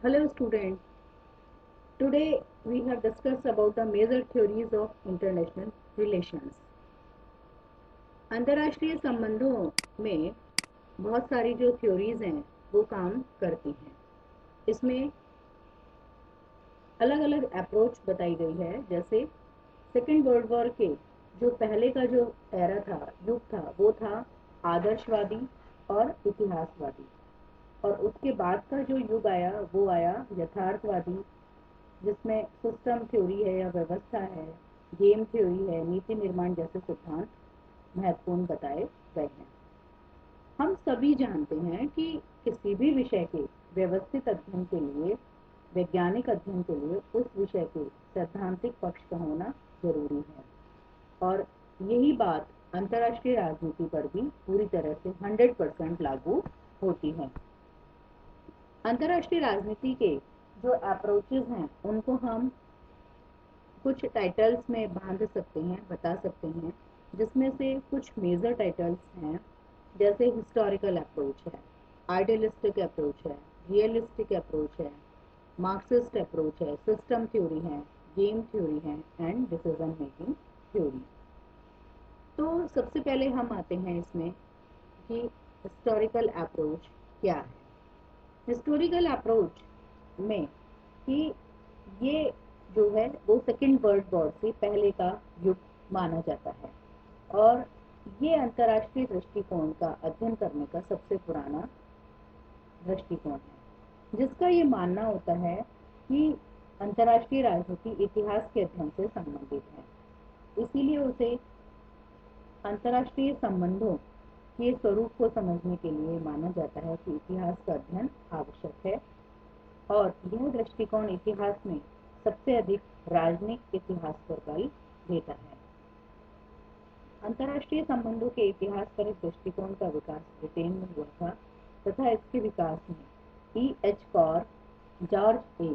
Hello student, today we have discussed about the major theories of international relations. अंतर्राष्ट्रीय संबंधों में बहुत सारी जो थ्योरीज हैं वो काम करती हैं। इसमें अलग अलग अप्रोच बताई गई है। जैसे सेकेंड वर्ल्ड वॉर के जो पहले का जो एरा था, युग था, वो था आदर्शवादी और इतिहासवादी। और उसके बाद का जो युग आया वो आया यथार्थवादी, जिसमें सिस्टम थ्योरी है या व्यवस्था है, गेम थ्योरी है, नीति निर्माण जैसे सिद्धांत महत्वपूर्ण बताए गए हैं। हम सभी जानते हैं कि किसी भी विषय के व्यवस्थित अध्ययन के लिए, वैज्ञानिक अध्ययन के लिए उस विषय के सैद्धांतिक पक्ष का होना जरूरी है। और यही बात अंतर्राष्ट्रीय राजनीति पर भी पूरी तरह से 100% लागू होती है। अंतर्राष्ट्रीय राजनीति के जो अप्रोचेज हैं उनको हम कुछ टाइटल्स में बांध सकते हैं, बता सकते हैं, जिसमें से कुछ मेजर टाइटल्स हैं। जैसे हिस्टोरिकल अप्रोच है, आइडियलिस्टिक अप्रोच है, रियलिस्टिक अप्रोच है, मार्क्सिस्ट अप्रोच है, सिस्टम थ्योरी है, गेम थ्योरी है एंड डिसीजन मेकिंग थ्योरी। तो सबसे पहले हम आते हैं इसमें कि हिस्टोरिकल अप्रोच क्या है। हिस्टोरिकल अप्रोच में कि ये जो है वो सेकेंड वर्ल्ड वॉर से पहले का युग माना जाता है और ये अंतर्राष्ट्रीय दृष्टिकोण का अध्ययन करने का सबसे पुराना दृष्टिकोण है, जिसका ये मानना होता है कि अंतर्राष्ट्रीय राजनीति इतिहास के अध्ययन से संबंधित है। इसीलिए उसे अंतर्राष्ट्रीय संबंधों के स्वरूप को समझने के लिए माना जाता है कि इतिहास का अध्ययन आवश्यक है। और यह दृष्टिकोण इतिहास में सबसे अधिक राजनीतिक इतिहास पर बल देता है। अंतर्राष्ट्रीय संबंधों के इतिहास पर इस दृष्टिकोण का विकास ब्रिटेन में हुआ था तथा इसके विकास में E.H. Carr, George A.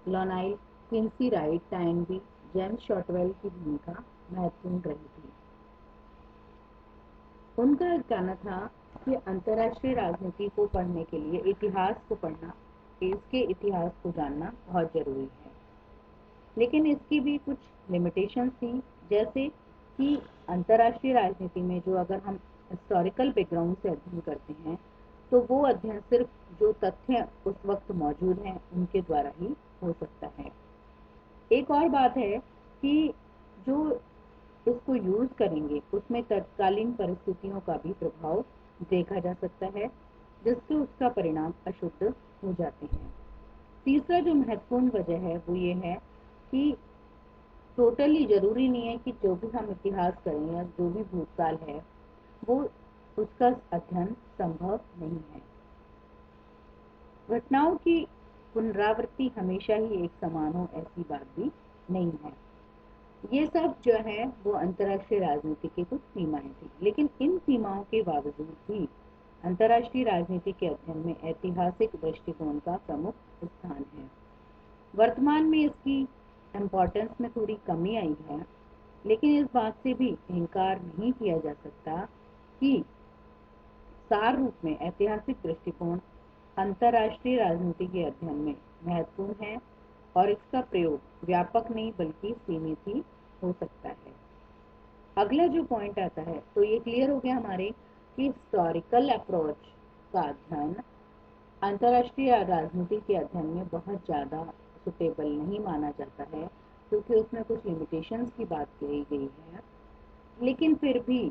लॉनाइल, Quincy Wright, Toynbee, James Shotwell की भूमिका महत्वपूर्ण रही थी। उनका कहना था कि अंतर्राष्ट्रीय राजनीति को पढ़ने के लिए इतिहास को पढ़ना, इसके इतिहास को जानना बहुत जरूरी है। लेकिन इसकी भी कुछ लिमिटेशंस थी, जैसे कि अंतर्राष्ट्रीय राजनीति में जो अगर हम हिस्टोरिकल बैकग्राउंड से अध्ययन करते हैं तो वो अध्ययन सिर्फ जो तथ्य उस वक्त मौजूद हैं उनके द्वारा ही हो सकता है। एक और बात है कि जो इसको यूज करेंगे उसमें तत्कालीन परिस्थितियों का भी प्रभाव देखा जा सकता है, जिससे उसका परिणाम अशुद्ध हो जाते हैं। तीसरा जो महत्वपूर्ण वजह है वो ये है कि टोटली जरूरी नहीं है कि जो भी हम इतिहास करें या जो भी भूतकाल है वो उसका अध्ययन संभव नहीं है। घटनाओं की पुनरावृत्ति हमेशा ही एक समान हो ऐसी बात भी नहीं है। ये सब जो है वो अंतर्राष्ट्रीय राजनीति की कुछ सीमाएं थी, लेकिन इन सीमाओं के बावजूद भी अंतर्राष्ट्रीय राजनीति के अध्ययन में ऐतिहासिक दृष्टिकोण का प्रमुख स्थान है। वर्तमान में इसकी इम्पोर्टेंस में थोड़ी कमी आई है, लेकिन इस बात से भी इनकार नहीं किया जा सकता कि सार रूप में ऐतिहासिक दृष्टिकोण अंतर्राष्ट्रीय राजनीति के अध्ययन में महत्वपूर्ण है और इसका प्रयोग व्यापक नहीं बल्कि सीमित ही हो सकता है। अगला जो पॉइंट आता है तो ये क्लियर हो गया हमारे कि हिस्टोरिकल अप्रोच का अध्ययन अंतर्राष्ट्रीय राजनीति के अध्ययन में बहुत ज़्यादा सुटेबल नहीं माना जाता है, क्योंकि उसमें कुछ लिमिटेशंस की बात कही गई है। लेकिन फिर भी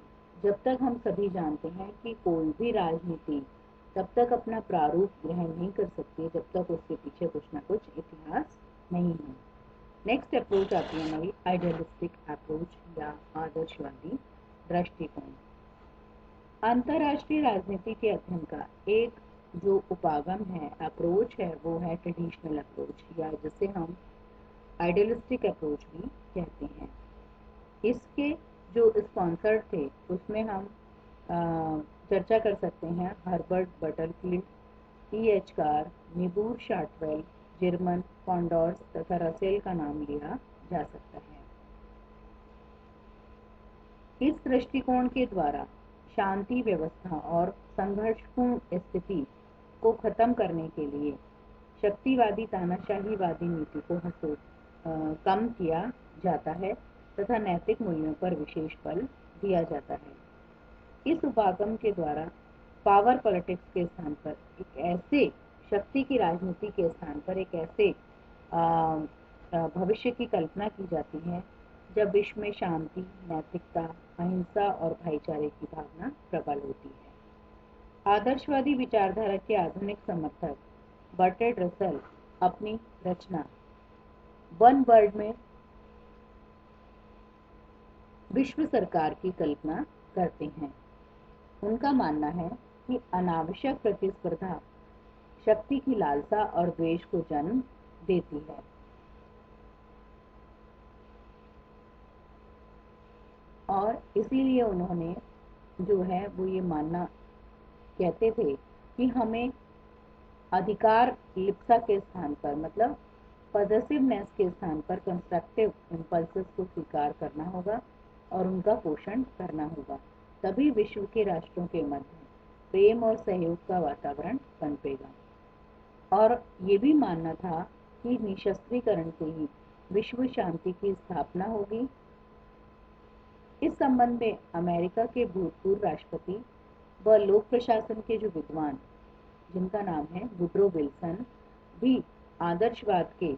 जब तक हम सभी जानते हैं कि कोई भी राजनीति तब तक अपना प्रारूप ग्रहण नहीं कर सकती जब तक उसके पीछे कुछ ना कुछ इतिहास नहीं है। नेक्स्ट अप्रोच आती है हमारी आइडियलिस्टिक अप्रोच या आदर्शवादी दृष्टिकोण। अंतर्राष्ट्रीय राजनीति के अध्ययन का एक जो उपागम है, अप्रोच है, वो है ट्रेडिशनल अप्रोच या जिसे हम आइडियलिस्टिक अप्रोच भी कहते हैं। इसके जो स्पॉन्सर्ड थे उसमें हम चर्चा कर सकते हैं Herbert Butterfield, E.H. Carr, Niebuhr Shotwell, German कॉन्डोर्स तथा रसेल का नाम लिया जा सकता है। इस दृष्टिकोण के द्वारा शांति व्यवस्था और संघर्षपूर्ण स्थिति को खत्म करने के लिए शक्तिवादी तानाशाहीवादी नीति को कम किया जाता है तथा नैतिक मूल्यों पर विशेष बल दिया जाता है। इस उपागम के द्वारा पावर पॉलिटिक्स के स्थान पर एक ऐसे शक्ति की राजनीति के स्थान पर एक ऐसे भविष्य की कल्पना की जाती है जब विश्व में शांति, नैतिकता, अहिंसा और भाईचारे की भावना प्रबल होती है। आदर्शवादी विचारधारा के आधुनिक समर्थक बर्ट्रैंड रसल अपनी रचना वन वर्ल्ड में विश्व सरकार की कल्पना करते हैं। उनका मानना है कि अनावश्यक प्रतिस्पर्धा शक्ति की लालसा और द्वेष को जन्म देती है। और इसीलिए उन्होंने जो है वो ये मानना कहते थे कि हमें अधिकार लिप्सा के स्थान पर, मतलब पॉजिटिवनेस के स्थान पर कंस्ट्रक्टिव इंपल्सेस को स्वीकार करना होगा और उनका पोषण करना होगा। तभी विश्व के राष्ट्रों के मध्य प्रेम और सहयोग का वातावरण पनपेगा। और ये भी मानना था कि निशस्त्रीकरण से ही विश्व शांति की स्थापना होगी। इस संबंध में अमेरिका के भूतपूर्व राष्ट्रपति व लोक प्रशासन के जो विद्वान, जिनका नाम है वुड्रो विल्सन, भी आदर्शवाद के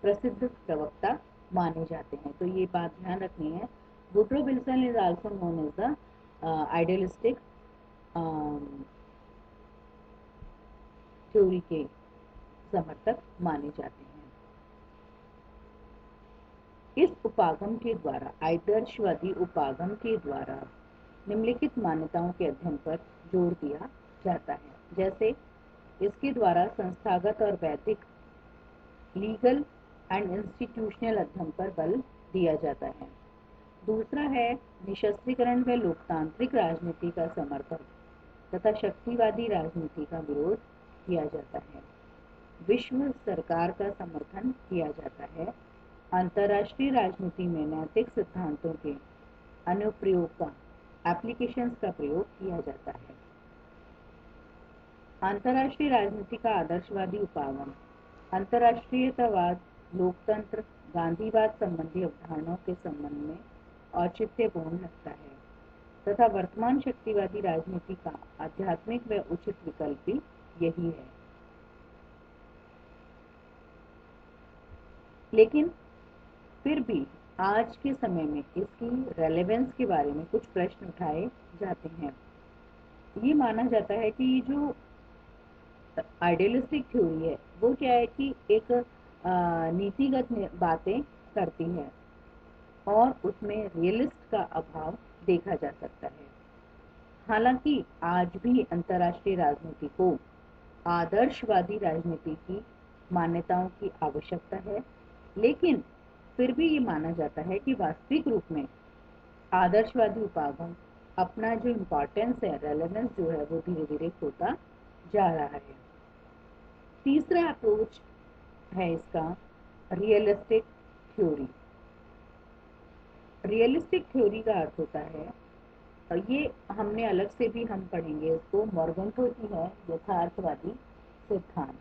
प्रसिद्ध प्रवक्ता माने जाते हैं। तो ये बात ध्यान रखनी है। Woodrow Wilson is also known as the idealistic theory के समर्थक माने जाते हैं। इस उपागम के द्वारा, आदर्शवादी उपागम के द्वारा निम्नलिखित मान्यताओं के अध्ययन पर जोर दिया जाता है। जैसे इसके द्वारा संस्थागत और वैदिक लीगल एंड इंस्टीट्यूशनल अध्ययन पर बल दिया जाता है। दूसरा है निशस्त्रीकरण व लोकतांत्रिक राजनीति का समर्थन तथा शक्तिवादी राजनीति का विरोध किया जाता है। विश्व सरकार का समर्थन किया जाता है। अंतर्राष्ट्रीय राजनीति में नैतिक सिद्धांतों के अनुप्रयोग का, एप्लीकेशंस का प्रयोग किया जाता है। अंतर्राष्ट्रीय राजनीति का आदर्शवादी उपागम अंतर्राष्ट्रीयतावाद, लोकतंत्र, गांधीवाद संबंधी अवधारणाओं के संबंध में औचित्यपूर्ण लगता है तथा वर्तमान शक्तिवादी राजनीति का आध्यात्मिक व उचित विकल्प भी यही है। लेकिन फिर भी आज के समय में इसकी रेलेवेंस के बारे में कुछ प्रश्न उठाए जाते हैं। ये माना जाता है कि जो आइडियलिस्टिक थ्योरी है वो क्या है कि एक नीतिगत बातें करती है और उसमें रियलिस्ट का अभाव देखा जा सकता है। हालांकि आज भी अंतर्राष्ट्रीय राजनीति को आदर्शवादी राजनीति की मान्यताओं की आवश्यकता है, लेकिन फिर भी ये माना जाता है कि वास्तविक रूप में आदर्शवादी उपागम अपना जो इम्पोर्टेंस है, रेलेवेंस जो है वो धीरे धीरे खोता जा रहा है। तीसरा अप्रोच है इसका रियलिस्टिक थ्योरी। रियलिस्टिक थ्योरी का अर्थ होता है, और ये हमने अलग से भी हम पढ़ेंगे इसको, मॉर्गेंथो की है यथार्थवादी सिद्धांत।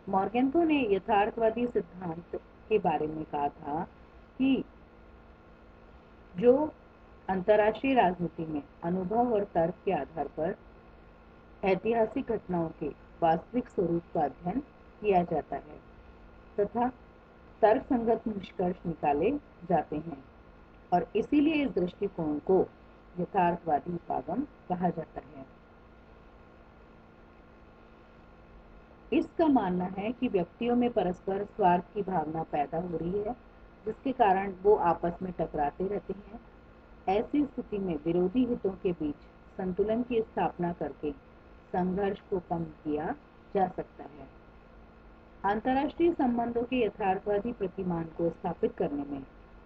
मॉर्गेंथो ने यथार्थवादी सिद्धांत के बारे में कहा था कि जो अंतर्राष्ट्रीय राजनीति में अनुभव और तर्क के आधार पर ऐतिहासिक घटनाओं के वास्तविक स्वरूप का अध्ययन किया जाता है तथा तर्क संगत निष्कर्ष निकाले जाते हैं, और इसीलिए इस दृष्टिकोण को यथार्थवादी उपागम कहा जाता है। इसका मानना है कि व्यक्तियों में परस्पर स्वार्थ की भावना पैदा हो रही है, जिसके कारण वो आपस में टकराते रहते हैं। ऐसी स्थिति में विरोधी हितों के बीच संतुलन की स्थापना करके संघर्ष को कम किया जा सकता है। अंतर्राष्ट्रीय संबंधों के यथार्थवादी प्रतिमान को स्थापित करने में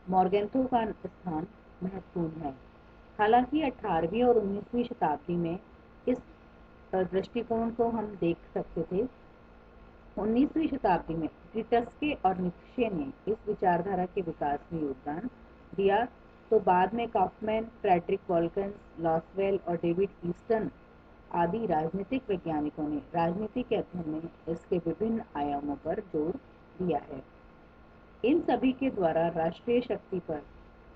मॉर्गेंथो का स्थान महत्वपूर्ण है। हालांकि 18वीं और 19वीं शताब्दी में इस दृष्टिकोण को हम देख सकते थे। 19वीं शताब्दी में ट्रिटस्के और नीत्शे ने इस विचारधारा के विकास में योगदान दिया, तो बाद में काउफमैन, फ्रेडरिक वॉल्केंस, लॉसवेल और डेविड ईस्टन आदि राजनीतिक वैज्ञानिकों ने राजनीति के अध्ययन में इसके विभिन्न आयामों पर जोर दिया है। इन सभी के द्वारा राष्ट्रीय शक्ति पर,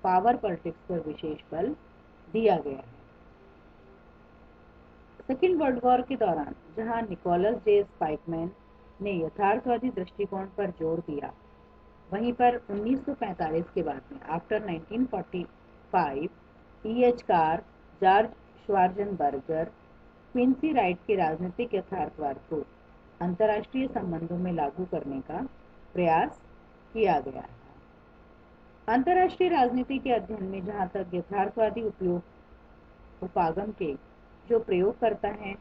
पावर पॉलिटिक्स पर विशेष बल दिया गया है। सेकेंड वर्ल्ड वॉर के दौरान जहां निकोलस जे स्पाइकमैन ने यथार्थवादी दृष्टिकोण पर जोर दिया, वहीं पर 1945 के बाद में after 1945 E.H. Carr, George Schwarzenberger, Quincy Wright के राजनीतिक यथार्थवाद को अंतर्राष्ट्रीय संबंधों में लागू करने का प्रयास किया गया है। अंतर्राष्ट्रीय राजनीति के अध्ययन में जहां तक यथार्थवादी उपागम के जो प्रयोगकर्ता हैं,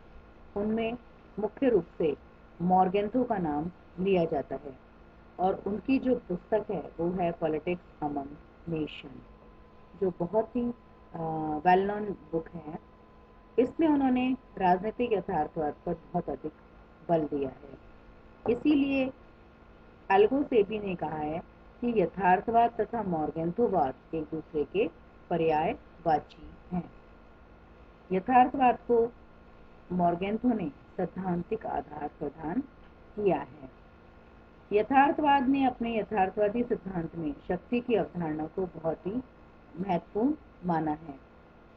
उनमें मुख्य रूप से मॉर्गेंथो का नाम लिया जाता है और उनकी जो पुस्तक है वो है पॉलिटिक्स अमंग नेशन, जो बहुत ही वेल नोन बुक है। इसमें उन्होंने राजनीतिक यथार्थवाद पर बहुत अधिक बल दिया है। इसीलिए एल्गोसेबी ने कहा है कि यथार्थवाद तथा मॉर्गेंथोवाद एक दूसरे के पर्यायवाची हैं। यथार्थवाद को मॉर्गेंथो ने सैद्धांतिक आधार प्रदान किया है। यथार्थवाद ने अपने यथार्थवादी सिद्धांत में शक्ति की अवधारणा को बहुत ही महत्वपूर्ण माना है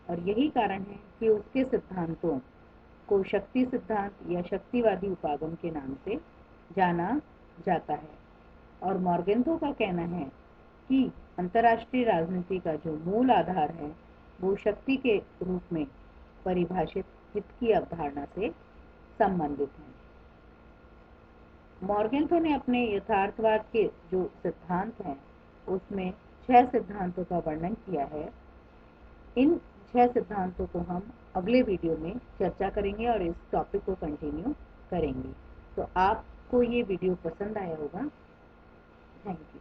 और यही कारण है कि उसके सिद्धांतों को शक्ति सिद्धांत या शक्तिवादी उपागम के नाम से जाना जाता है। और मॉर्गेंथो का कहना है कि अंतर्राष्ट्रीय राजनीति का जो मूल आधार है वो शक्ति के रूप में परिभाषित हित की अवधारणा से संबंधित है। मॉर्गेंथो ने अपने यथार्थवाद के जो सिद्धांत हैं उसमें 6 सिद्धांतों का वर्णन किया है। इन 6 सिद्धांतों को हम अगले वीडियो में चर्चा करेंगे और इस टॉपिक को कंटिन्यू करेंगे। तो आपको ये वीडियो पसंद आया होगा। Thank you.